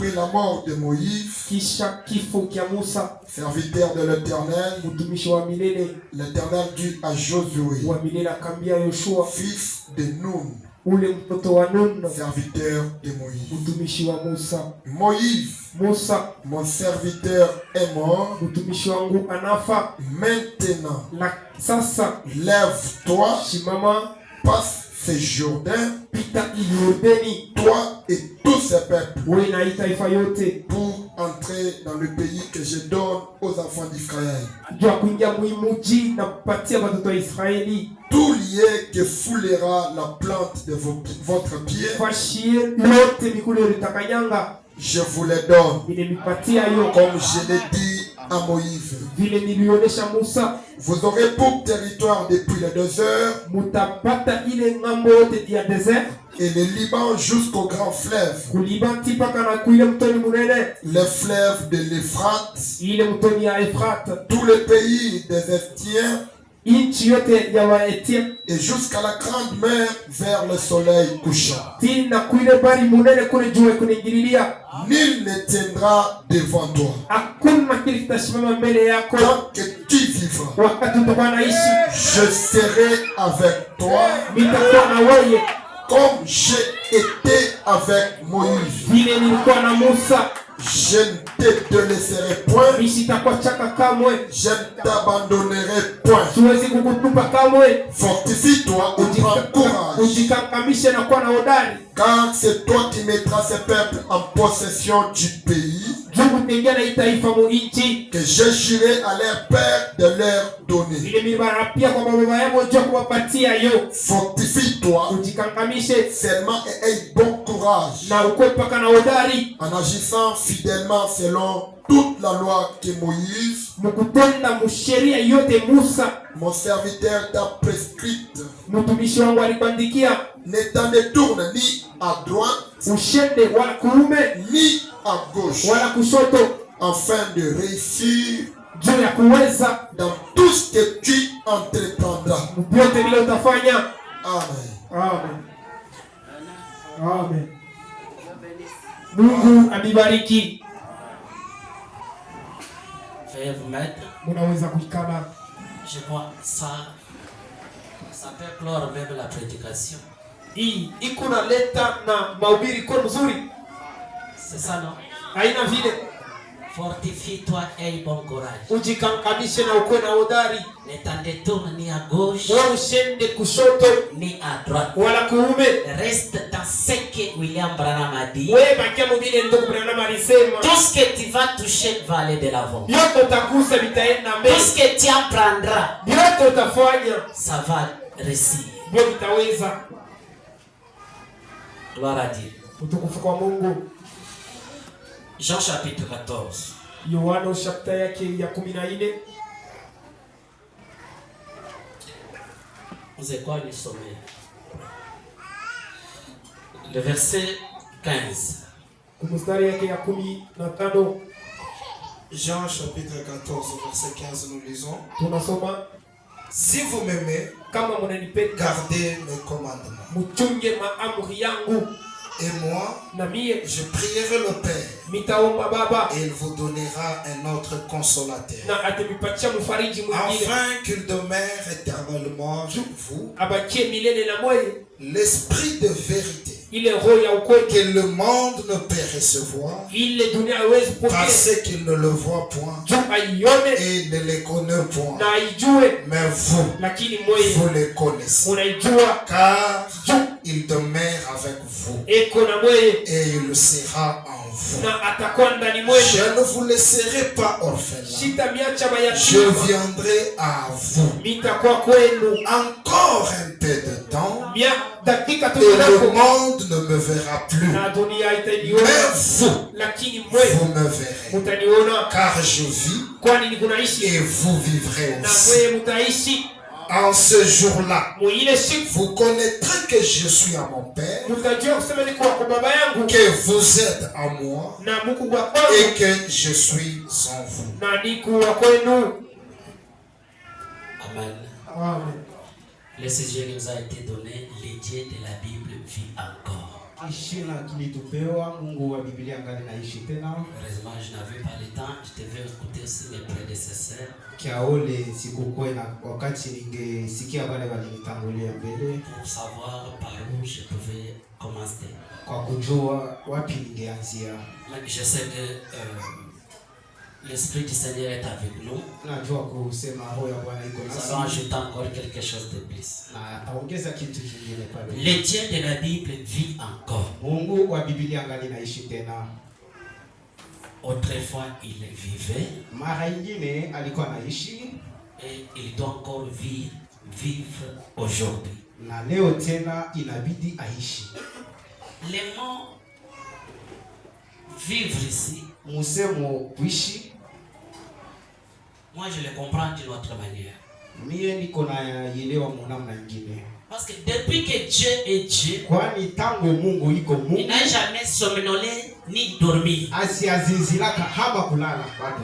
Après la mort de Moïse, kisha kifo kia Musa, serviteur de l'Éternel, mtumishi wa milele, l'Éternel dit à Josué, wa milele akambia Yoshua, fils de Nun, ule mtoto wa Nun, serviteur de Moïse. mtumishi wa Musa, Moïse, Musa, mon serviteur est mort. mtumishi wangu anafa. Maintenant, Sasa lève-toi, simama, passe ce Jourdain, pita Yordani, toi et tous ces peuples, wewe na taifa yote, pour entrer dans le pays que je donne aux enfants d'Israël. jua kuingia muji na kupatia watoto wa Israeli. Tout lieu que foulera la plante de votre pied, Fashie lote mikule litakanyanga, je vous les donne, nilimipatia yo, comme je l'ai dit à Moïse. vile nilionesha Musa. Vous aurez pour territoire depuis le désert Mutapata ile ngambo yote ya desert, et le Liban jusqu'au grand fleuve, kulibanti paka na kuile mtoni munene, le fleuve de l'Euphrate, ile mtoni ya Efrat, tout le pays des Estiens inchi yote ya Waetia, et jusqu'à la grande mer vers le soleil couchant. tina kuile bari munene kule jua kuingililia. Nul ne tiendra devant toi Hakuna kile kitasimama mbele yako tant que tu vivras. wakati utakuwa naishi. Je serai avec toi Nitakuwa na wewe comme j'ai été avec Moïse. vile nilikuwa na Musa. Je ne te délaisserai point, Mimi sitakuwa chaka kamwe, je ne t'abandonnerai point. siwezi kukutupa kamwe. Fortifie-toi et prends courage, Ujikankamishe na kuwa na hodari, car c'est toi qui mettras ces peuples en possession du pays juu kutengia na taifa mu nchi que je jurai à leur père de leur donner. ile mibarapia kwa baba yao juu kuwapatia yo. Fortifie-toi Ujikankamishe seulement et aie bon courage na ukwe paka na hodari, en agissant fidèlement selon toute la loi que Moïse, mukutenda musheria yote Musa mon serviteur, t'a prescrite. mtumishi wangu alikuandikia. Ne t'en détourne ni à droite Ushende wala kuume ni à gauche, wala kushoto, afin de réussir juu ya kuweza dans tout ce que tu entreprendras. vyote vile utafanya. Amen. Amen. Amen. Mungu abibariki. Veuillez vous mettre. Munaweza kuikala. Je vois ça. Ça peut clore même la prédication. Hii iko na leta na mahubiri kwa mzuri. C'est ça, non? Haina vile. Fortifie-toi et aie bon courage. Ujikankamishe na ukwe na hodari. Ne t'en détourne ni à gauche, Wewe ushende kushoto ni à droite. wala kuume. Reste dans ce que William Branham a dit. Wewe bakia mubile ndugu Branham alisema. Tout ce que tu vas toucher va aller de l'avant. Yote utagusa vitaenda Tout mbele. ce que tu apprendras, Yote utafanya. ça va réussir. Ndio vitaweza. Gloire à Dieu. Utukufu kwa Mungu. Jean chapitre 14. Yohana chapter yake ya 14. Vous êtes quoi le sommet? Le verset 15. Kumstari yake ya 15 Jean chapitre 14 verset 15 nous lisons. tunasoma, Si vous m'aimez, kama mnanipenda gardez mes commandements. mchunge maamri yangu, Et moi, na mie je prierai le Père mitaomba Baba et il vous donnera un autre consolateur, na atamipatia mfariji mwingine afin qu'il demeure éternellement avec vous, abakie milele na moyo, l'esprit de vérité ile roho ya ukweli que le monde ne peut recevoir ile dunia haiwezi pokea parce qu'il ne le voit point juu aione et ne les connaît point. na aijue, Mais vous, lakini moyo vous les connaissez, unaijua car juu il demeure avec vous eko na moyo et il sera en vous. na atakuwa ndani mwenu. Je ne vous laisserai pas orphelin. Sitamiacha Je mayatima, viendrai à vous. mitakuwa kwenu. Encore un peu de temps Dakika tu et le kidogo monde ne me verra plus. na dunia Mais itaniona, vous, lakini mwe vous me verrez. mutaniona, Car je vis kwani ni kunaishi et vous vivrez na aussi. mwe mutaishi. En ce jour-là, Muile siku vous connaîtrez que je suis à mon Père, mutajua kusema ni kwa baba yangu que vous êtes à moi na mkubwa et kwangu que je suis en vous. na nikuwa kwenu. Amen. Amen. Le sujet qui nous a été donné, les dieux de la Bible vit encore. Ishina kilitupewa, Mungu wa Biblia ngali naishi tena. Heureusement, je n'avais pas le temps, je devais écouter aussi mes prédécesseurs. Kiaole sikukuwa na wakati ningesikia wale walinitangulia mbele Pour savoir par où je pouvais commencer. kwa kujua wapi ningeanzia. Mais je sais que l'Esprit du Seigneur est avec nous. Najua kusema roho ya Bwana iko Nous nasi. allons ajouter encore quelque chose de plus. Na ataongeza kitu kingine pale. Le Dieu de la Bible vit encore. Mungu wa Biblia ngali naishi tena. Autrefois, il vivait Mara nyingine alikuwa anaishi et il doit encore vivre aujourd'hui. na leo tena inabidi aishi. Le mot vivre ici, Musemo kuishi, moi je le comprends d'une autre manière. mie niko na yelewa mnamna nyingine. Parce que depuis que Dieu est Dieu, Kwani tangu Mungu iko il Mungu, n'a jamais somnolé ni dormi. asiazizilaka hama kulala bado.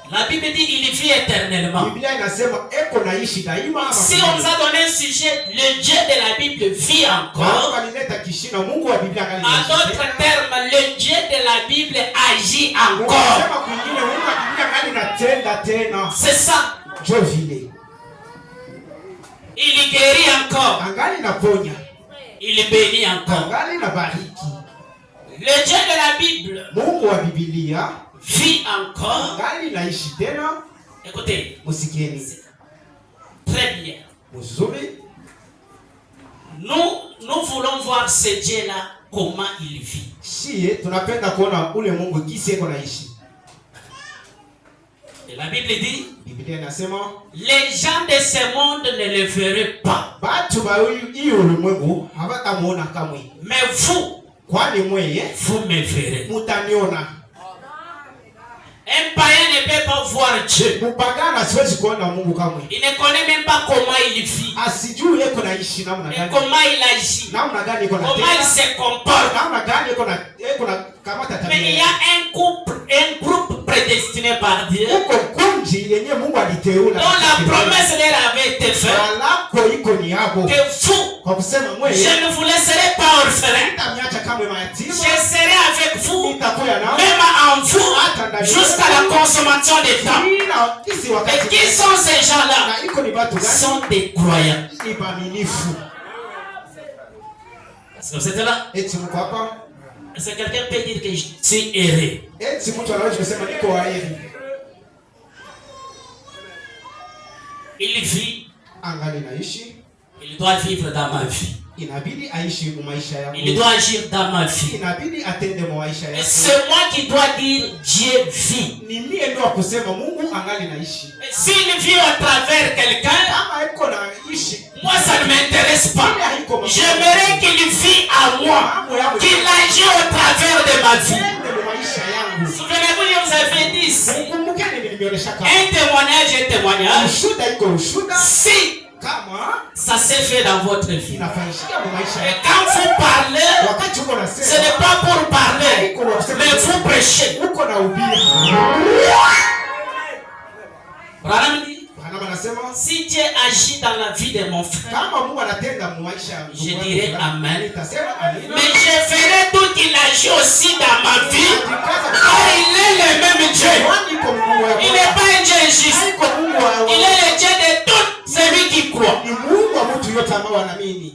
La Bible dit il vit éternellement. Biblia inasema eko naishi daima hama Si on nous a donné un sujet, le Dieu de la Bible vit encore. Alileta kishina Mungu wa Biblia ngali En naishi. d'autres termes, le Dieu de la Bible agit encore. Sema kwingine Mungu wa Biblia ngali natenda tena. C'est ça. Jo vile. Il guérit encore. Angali naponya. Il bénit encore. Angali na bariki. Le Dieu de la Bible Mungu wa Biblia vit encore. angali naishi tena. Écoutez, Musikieni. très bien. Muzuri. Nous voulons voir ce Dieu-là, comment il vit. Shie tunapenda kuona ule Mungu kisi eko naishi. Et la Bible dit, Biblia inasema les gens de ce monde ne le verraient pas. batu ba hii ulimwengu hawatamuona kamwe. Mais vous, Kwani mweye vous me verrez. mutaniona. Un païen ne peut pas voir Dieu. Mupagana siwezi kuona Mungu kamwe. Il ne connaît même pas comment il vit. Asijui eko naishi namna Et gani. comment il agit. Namna gani eko na Comment il se comporte. namna gani eko na kamata Mais il y tabia. a un groupe prédestiné par Dieu Uko kunji yenye Mungu aliteula. dont la promesse leur avait été faite. Alako iko ni hapo. Que vous, Kwa kusema mweye je ne vous laisserai pas orphelin. nitamiacha kama Je mayatima. serai avec vous, Nitakuwa nao. même en vous, jusqu'à la consommation des temps. Ila isi Et wakati. qui sont ces gens-là? Na iko ni batu Ils gani? sont des croyants. Ni baaminifu. Est-ce que vous êtes là? Eti mko hapa? Est-ce que quelqu'un peut dire que je suis erré? Eti mtu anaweza kusema niko waheri. Il vit, Angali naishi. il doit vivre dans ma vie. Inabidi aishi mu maisha yangu. Il doit agir dans ma vie. Inabidi atende mu maisha Et yangu. c'est moi qui dois dire Dieu vit. Ni mie ndio kusema Mungu angali naishi. Et s'il vit au travers quelqu'un, Kama iko naishi, moi ça ne m'intéresse pas. J'aimerais qu'il vit à moi, qu'il agit au travers de ma vie. tende mu maisha yangu. Souvenez-vous, je vous avais dit ici, Kumbukeni nilionyesha kama un témoignage. ushuda iko ushuda Si kama ça s'est fait dans votre vie. inafanyika mu maisha Et yako. quand vous parlez, Wakati uko ce nasema n'est pas pour parler, mais vous prêchez. uko na ubiri. Branham dit, Bwana anasema si Dieu agit dans la vie de mon frère, kama Mungu anatenda mu maisha yangu. je dirais amen. Nitasema amina. Mais je ferai tout qu'il agit aussi dans ma vie, car il est le même Dieu. Kwani iko Mungu wa Il n'est pas un Dieu injuste. Haiko Mungu wa Il est le Dieu de tout celui qui croit. ni Mungu wa mtu yote ambao wanaamini.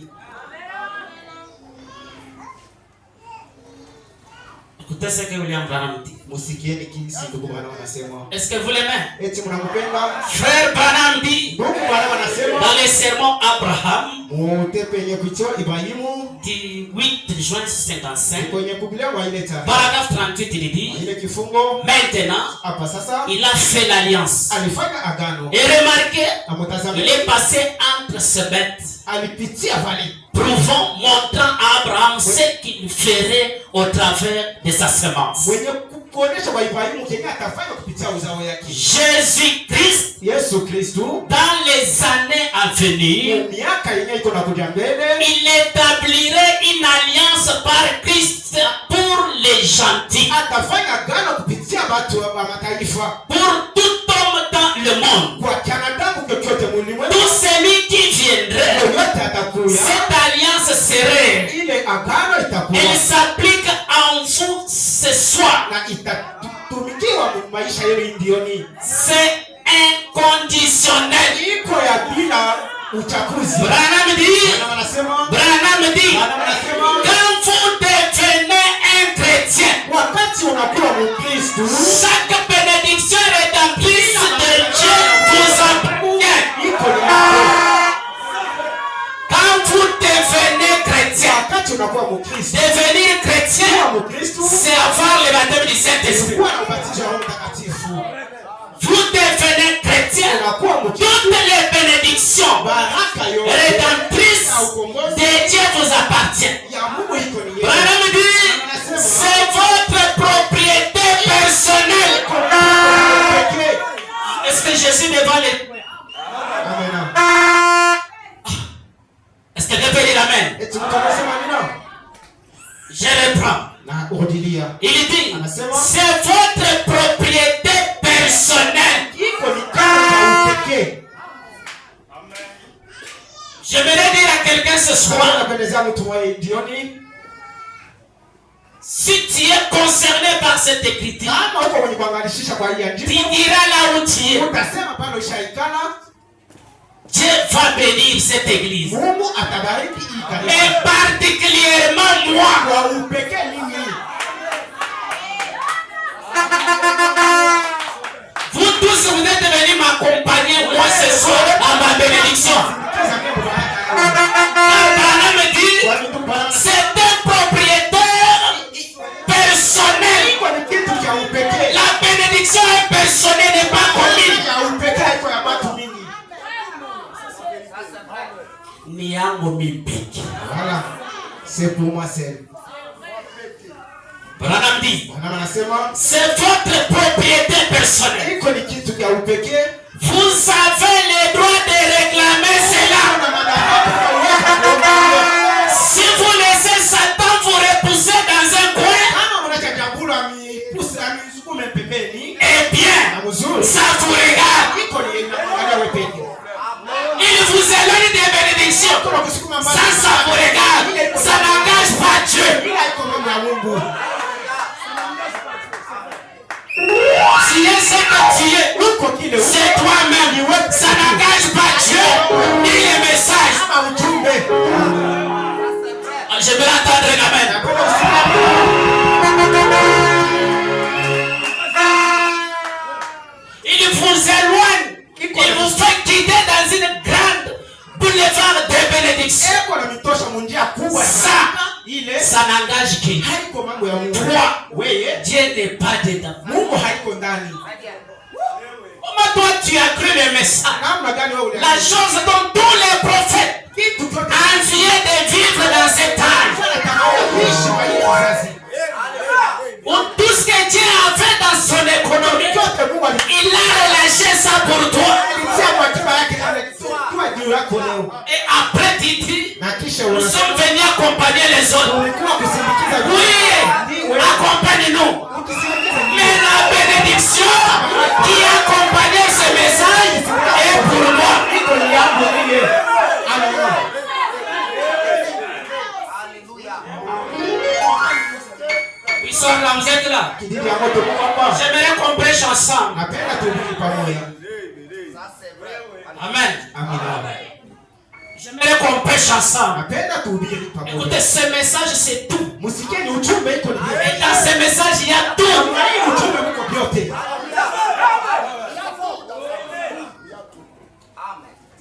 Écoutez ce que William Branham dit. Musikieni kinsi ndugu Bwana wanasema. Est-ce que vous l'aimez? Eti mnampenda? Frère Branham dit Ndugu Bwana wanasema dans les sermons Abraham mute penye kuitwa Ibrahimu du 8 juin 55, kwenye Biblia waileta. paragraphe 38, il dit Ile kifungo maintenant hapa sasa il a fait l'alliance. alifanya agano. Et remarquez, Na mtazame il est passé entre ces bêtes, alipitia vale. prouvant, montrant à Abraham ce qu'il ferait au travers de sa semence. Mwenye kuonesha kwa Ibrahimu kenye atafanya kupitia uzao yake. Jésus-Christ, Yesu Kristo dans les années à venir, miaka yenye iko na kuja mbele il établirait une alliance par Christ pour les gentils, atafanya agano kupitia watu wa mataifa. pour tout homme dans le monde. Kwa kanadamu kokote mulimwengu Tout celui qui viendrait, yoyote atakuya cette alliance serait ile itakuwa Elle s'applique en vous ce soir. na itatumikiwa maisha yenu ndioni. C'est inconditionnel. Iko ya bila uchaguzi. Branham dit, Wanasema Branham dit, quand vous devenez un chrétien, wakati unakuwa Mkristo, chaque bénédiction rédemptrice de Dieu vous appartient. iko yako. Quand vous devenez chrétien, Wakati unakuwa Mkristo, devenir chrétien, Mkristo c'est avoir le baptême du Saint-Esprit. kuwa na ubatizo wa Roho Mtakatifu. Vous devenez chrétien, Unakuwa Mkristo, toutes les bénédictions baraka yote rédemptrices na ukombozi de Dieu vous appartient. ya Mungu iko ni yeye. Branham dit, c'est votre propriété personnelle. Pekee. Est-ce que je suis devant les... Amen. Est-ce que je peux dire amen? Eti mtu anasema nini? Je reprends. Na urudilia. Il dit, Anasema c'est votre propriété personnelle. iko ni kama cha upekee. J'aimerais dire à quelqu'un ce soir, Napendeza mtu mmoja jioni, si tu es concerné par cette écriture, kama uko kwenye kuangalishisha kwa hii tu andiko, diras là où tu es, utasema pale ushaikana, Dieu va bénir cette église. Mungu atabariki hii kanisa. Et particulièrement moi. Kwa upekee mimi. Vous tous, vous êtes venus m'accompagner moi ce soir à ma bénédiction. Branham me dit, c'est un propriétaire personnel. Iko ni kitu cha upekee. La bénédiction est personnelle, n'est pas commune. Ya upekee iko ya watu mingi. Ni yangu mipiki. Voilà. C'est pour moi seul. Branham dit, Bwana anasema c'est votre propriété personnelle. iko ni kitu cha upekee. Vous avez le droit de réclamer cela. Si vous laissez Satan vous repousser dans un coin, Kama mnacha jambo amisukume pembeni, eh bien, na mzuri. ça vous regarde. Iko ni inaangalia wewe pekee. Il vous éloigne des bénédictions. Kuna kusukuma mbali. Ça vous regarde. Ça n'engage pas Dieu. Bila iko mambo ya Mungu. Si est ce que tu es, Uko kile c'est toi-même. Ça n'engage pas Dieu ni les messages. kama ujumbe. Je vais attendre un amen. Il vous éloigne. Il vous fait quitter dans une grande boulevard de bénédictions. Eko na mitosha munjia kubwa Ça, ile ça n'engage qui? haiko mambo ya Mungu. Toi, Wewe Dieu n'est pas dedans. Mungu haiko ndani. Comment toi tu as cru le message? Namna gani wewe La chose dont tous les prophètes kitu chote enviaient de vivre dans cet âge. kuishi kwa hii kizazi. Où tout ce que Dieu a fait dans son économie, Chote Mungu il a relâché ça pour toi. alitia kwa tiba yake kwa juu yako leo. Et après tu dis, Na kisha nous sommes venus accompagner les autres. ulikuwa kusindikiza Oui, accompagne-nous. Mais la bénédiction qui accompagnait ce message est pour moi. iko ni yangu mimi. Amen. Ils sont là, vous êtes là. Kididi ya moto Mungu hapa. J'aimerais qu'on prêche ensemble. Napenda tuhubiri pamoja. Amen. Amina. J'aimerais qu'on prêche ensemble. Napenda tuhubiri pamoja. Écoutez, ce message c'est tout. Musikie ni ujumbe iko ni hivi. Et dans ce message il y a tout. Na hii ujumbe mko vyote.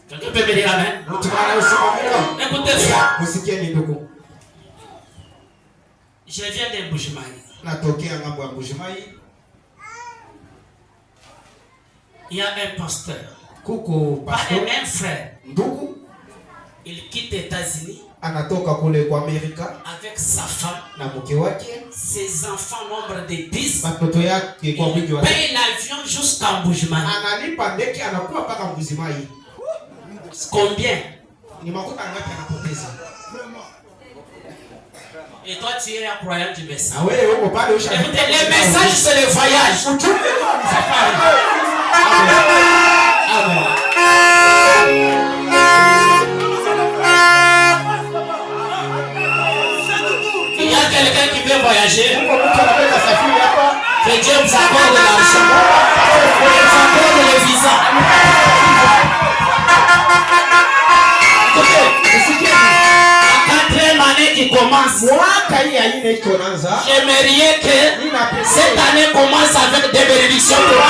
Quelqu'un peut me dire amen? Mtu anayesema mimi. Écoutez ça. Musikie ni ndugu. Je viens de Bujimayi. Natokea ngambo ya Mbujimayi. Il y a un pasteur. Kuko Pas pastor un frère. ndugu Il quitte les États-Unis anatoka kule kwa Amerika avec sa femme, na mke wake, ses enfants, nombre de 10. watoto yake kwa wingi Il wa paye l'avion jusqu'à Bujimayi. analipa ndege anakuwa mpaka Mbujimayi. Combien? Ni makuta ngapi anapoteza? Et toi tu es un croyant du message. Na wewe uko pale usha. Écoutez, le message c'est le voyage. Ujumbe ni safari. Amen. Il quelqu'un qui veut voyager, Mungu mtu anapenda safiri hapa. que Dieu vous accorde l'argent, vous accorde le visa. Écoutez, la 4e année qui commence, Mwaka hii ya nne iko naanza. j'aimerais que cette année commence avec des bénédictions pour vous.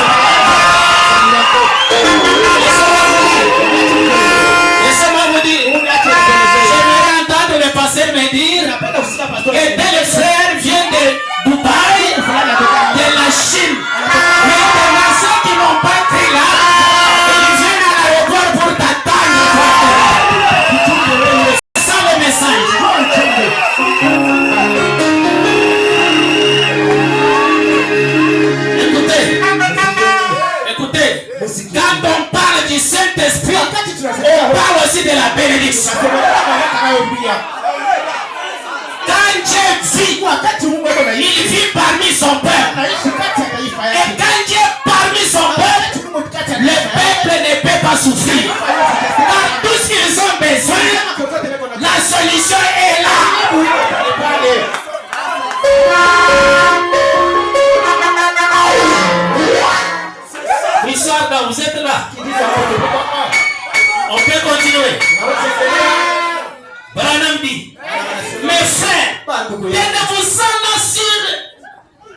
Laissez-moi vous dire, j'aimerais entendre le pasteur me dire Napenda kusikia pastor. que tel frère vient de Dubaï, de la Chine, mais des nations qui n'ont pas été là, ils viennent à l'aéroport pour t'attendre. C'est ça le message. Écoutez, quand on parle du Saint-Esprit, on parle aussi de la bénédiction. Quand Dieu vit, il vit parmi son peuple. Et quand Dieu est parmi son peuple, le peuple ne peut pas souffrir. Dans tout ce qu'ils ont besoin, la solution est là. Richard, vous êtes là. On peut continuer. Branham dit, mes frères, tenez-vous-en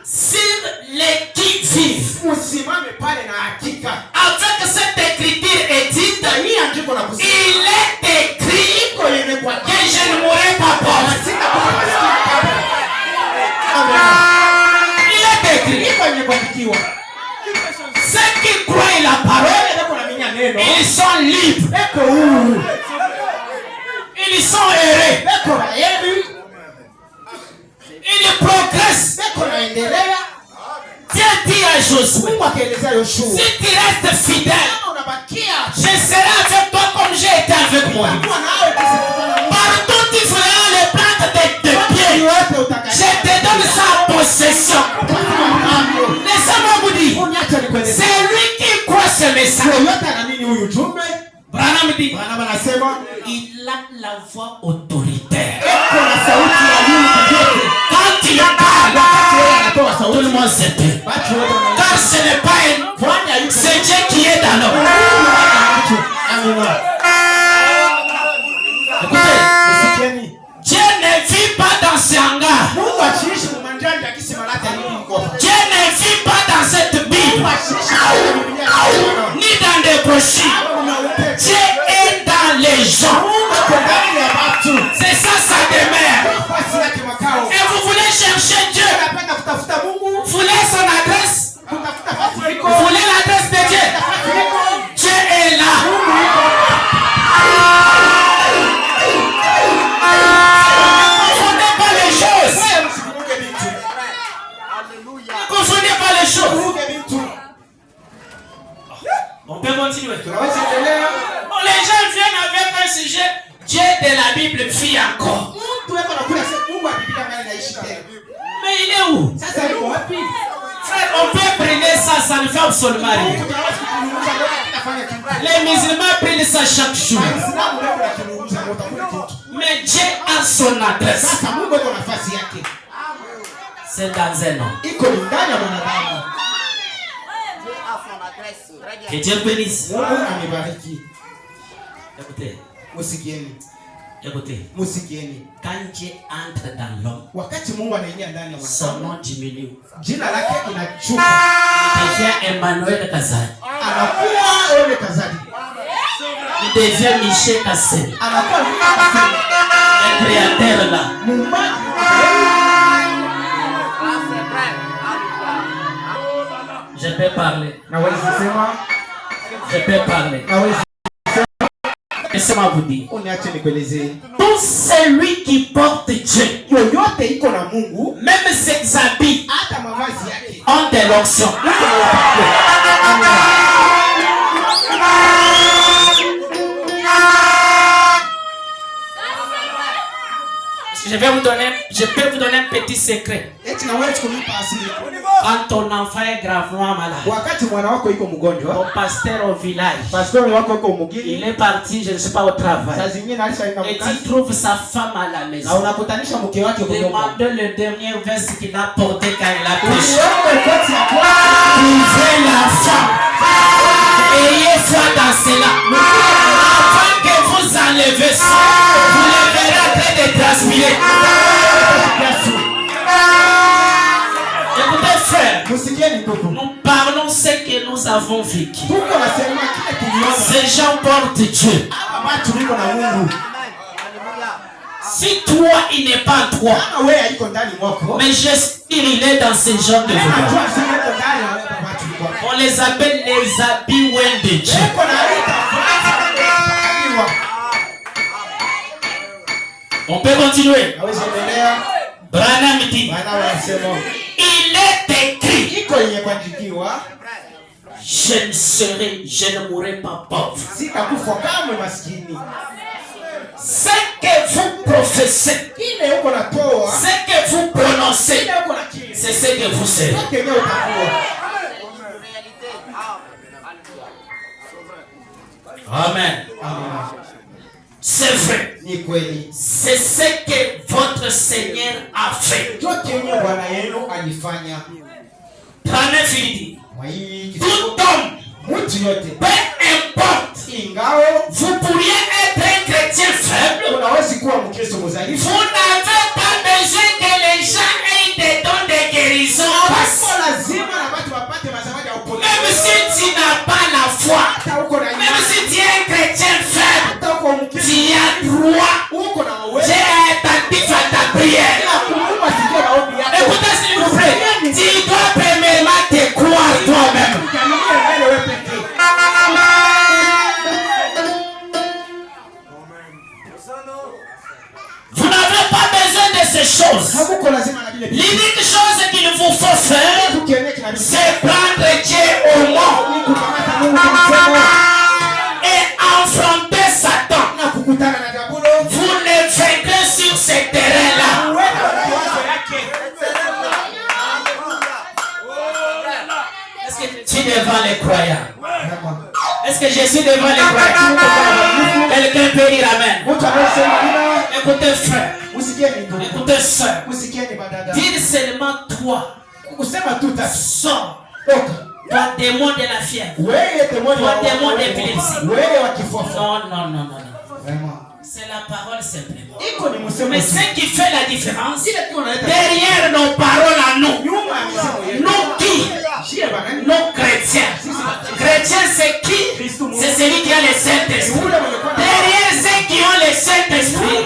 sur les qui vivent. Avec cette écriture édite, il est écrit que je ne mourrai pas pauvre. Il est écrit. Ceux qui croient la parole, ils sont libres. Ils sont heureux. Ils progressent. Dieu dit à Josué, si tu restes fidèle, je serai avec toi comme j'ai été avec moi. Partout tu feras les plantes de tes pieds. Je te donne sa possession. Laissez-moi vous dire, c'est lui qui croit ce message. Branham dit, il a la voix autoritaire. Quand il parle, tout le monde se tait. Car ce n'est pas c'est Dieu qui est dans nous. Écoutez, Dieu ne vit pas dans ce hangar. Dieu ne vit pas dans cette Bible, ni dans des brochures. Dieu est dans les gens. C'est ça sa demeure. Et vous voulez chercher Dieu. Vous voulez son adresse. Vous voulez l'adresse de Dieu. Dieu est là. Ne confondez pas les choses. Ne confondez pas les choses. On peut continuer. Bon, les gens viennent avec un sujet. Dieu de la Bible vit encore. Mais il est où? Frère, on peut prier ça, ça ne fait absolument rien. Les musulmans prient ça chaque jour. Mais Dieu a son adresse. C'est dans un nom. Que Dieu bénisse. Écoutez. Écoutez. Quand Dieu entre dans l'homme, son nom diminue. Il devient Emmanuel Kazadi. Il devient Michel Kassel. Le créateur là. Je peux parler. Je peux parler. Laissez-moi vous dire. Tout celui qui porte Dieu, même ses habits, ont de l'onction. Je vais je peux vous donner un petit secret. Eti na wewe kunipa asili. Quand ton enfant est gravement malade, Wakati mwana wako yuko mgonjwa, ton pasteur au village, pastor wako yuko mgeni, il est parti, je ne sais pas, au saa travail. zingine alishaenda Et mkazi, il trouve sa femme à la na maison. unakutanisha mke wake kwa nyumba. Demandez le dernier verse qu'il a porté quand il a prêché. Usiombe koti ya kwanza. Trouvez la femme. Ayez foi dans cela. Avant que vous enlevez ça, vous le verrez en train de transpirer. Écoutez, frère, Musikieni ndugu. nous parlons ce que nous avons vécu. Tuko nasema kile tuliona. Ces gens portent Dieu. Watu tuliko na Mungu. Si toi, il n'est pas en toi, Kama wewe haiko ndani mwako, mais j'espère il est dans ces gens de unajua vous. sio yuko ndani na wewe baba tulikuwa. On les appelle les habits ouin de Dieu. Yuko na ita kufanya. On peut continuer. Hawezi endelea. Branham dit, Bana wanasema il est écrit, iko yenye kuandikiwa, je ne mourrai pas pauvre. sitakufa kamwe maskini. Ce que vous professez, Ile uko natoa, ce que vous prononcez, ile uko nakiri. c'est ce que vous serez. Yote yenyewe utakuwa. Amen. Amen. C'est vrai. Ni kweli. C'est ce que votre Seigneur a fait. Yote yenyewe Bwana yenu alifanya. Branham dit, Mwa hii tout homme, mtu yote. peu importe, Ingao vous pourriez être un chrétien faible. unawezi kuwa Mkristo Vous mzaifu. n'avez pas besoin que les gens aient des dons de guérison. Hapo lazima na watu wapate mazawadi ya uponyaji. Même si tu n'as pas la foi, Hata uko na même imani, si tu es un chrétien faible, hata uko Mkristo, tu as droit. uko na uwezo. J'ai attentif à ta prière. Ila kumbuka sikio la ombi yako. Écoutez s'il vous plaît. Tu dois premièrement te croire toi-même. Ukiaminia mbele wewe pekee. Vous n'avez pas besoin de ces choses. Hamuko lazima na vile vitu. L'unique chose qu'il vous faut faire, Kitu kienye kinabidi. c'est prendre Dieu au mot Ni kukamata Mungu kwa mkono et affronter Satan. na kukutana na diabolo. Vous le vaincrez sur ce terrain-là. Uweka mawazo yake. Est-ce que tu es devant les croyants? Vraiment. Est-ce que je suis devant les croyants? Quelqu'un peut dire Amen. Mtu anayesema bila Écoutez frère, usikieni ndugu. écoutez soeur. Usikieni badada. Dis seulement toi, Kusema tu tatu. sors, Toka. toi démon de la fièvre. Wewe demoni Toi démon d'épilepsie. Wewe wa kifafa. Non, non, non, non, non. Vraiment. C'est la parole simplement. Iko ni msemo. Mais ce qui fait la différence, Ile tu unaleta. derrière nos paroles à nous, Nyuma ya misemo yetu. nous qui? Shie banani. Nos chrétiens. Chrétien c'est qui? C'est celui qui a le Saint-Esprit. Ule mwenye kwa Derrière ceux qui ont le Saint-Esprit,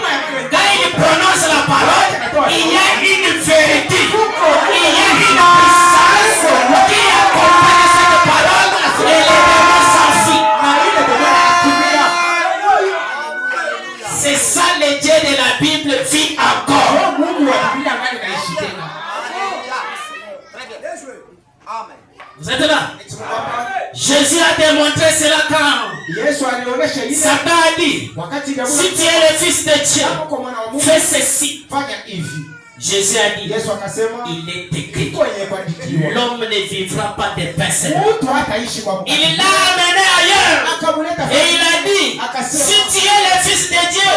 quand ils prononcent la parole, il y a une vérité, il y a une puissance qui accompagne cette parole et les démons s'enfuient. na ile demoni anatumia. C'est ça le Dieu de la Bible vit encore. Roho Mungu wa Biblia ngani naishi tena. Vous êtes là? Jésus a démontré cela quand Yesu alionyesha ile Satan a dit, wakati diabolo si tu es le fils de Dieu, kwa mwana wa Mungu fais ceci. fanya hivi. Jésus a dit, Yesu akasema il est écrit, iko yenye kuandikiwa. l'homme ne vivra pas de pain seulement. Mtu hataishi kwa mkate. Il l'a amené ailleurs Akamuleta et il a dit, si tu es le fils de Dieu,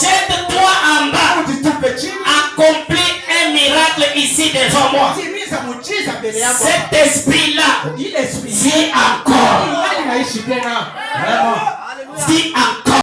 jette-toi en bas, ujitupe chini. accomplis un miracle ici devant moi. Timiza muujiza mbele yako. Cet esprit-là Ile esprit vit encore, naishi tena. Vraiment. vit encore.